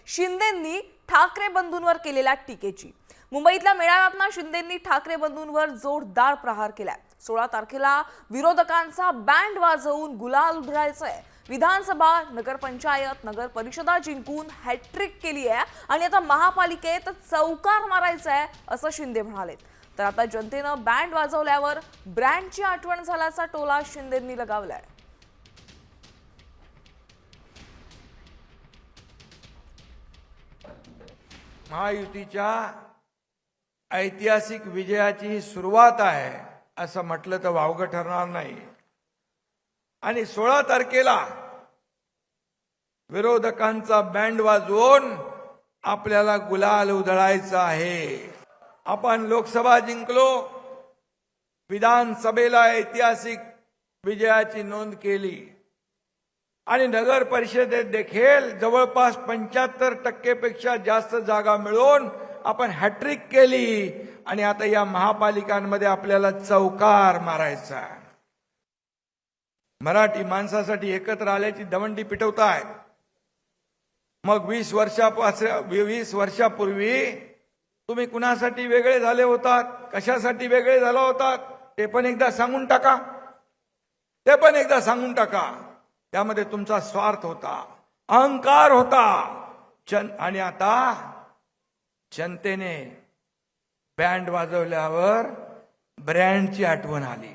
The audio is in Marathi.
शिंदेंनी ठाकरे बंधूंवर केलेल्या टीकेची। मुंबईतल्या मेळाव्यात शिंदेंनी ठाकरे बंधूंवर जोरदार प्रहार केलाय। 16 तारखेला विरोधकांचा बँड वाजवून गुलाल उधळायचाय। विधानसभा, नगरपंचायत, नगर परिषदा जिंकून हॅट्रिक केली आहे आणि आता महापालिकेत चौकार मारायचा आहे असं शिंदे म्हणाले। तर आता जनतेनं बँड वाजवल्यावर ब्रँडची आठवण झाल्याचा टोला शिंदेंनी लगावलाय। महायुतीच्या ऐतिहासिक विजयाची सुरुवात आहे असं म्हटलं तर वावगं ठरणार नाही। आणि 16 तारखेला विरोधकांचा बँड वाजवून आपल्याला गुलाल उधळायचा आहे। आपण लोकसभा जिंकलो, विधानसभेला ऐतिहासिक विजयाची नोंद केली आणि नगर परिषदेत देखील जवळपास 75% पेक्षा जास्त जागा मिळवून आपण हॅट्रिक केली आणि आता या महापालिकांमध्ये आपल्याला चौकार मारायचा आहे। मराठी माणसासाठी एकत्र आल्याची दवंडी पिटवताय। मग 20 वर्षापूर्वी तुम्ही कुणासाठी वेगळे झाले होतात, कशासाठी वेगळे झाला होतात ते पण एकदा सांगून टाका। त्यामध्ये तुमचा स्वार्थ होता, अहंकार होता आणि आता जनतेने बँड वाजवल्यावर ब्रँडची आठवण आली।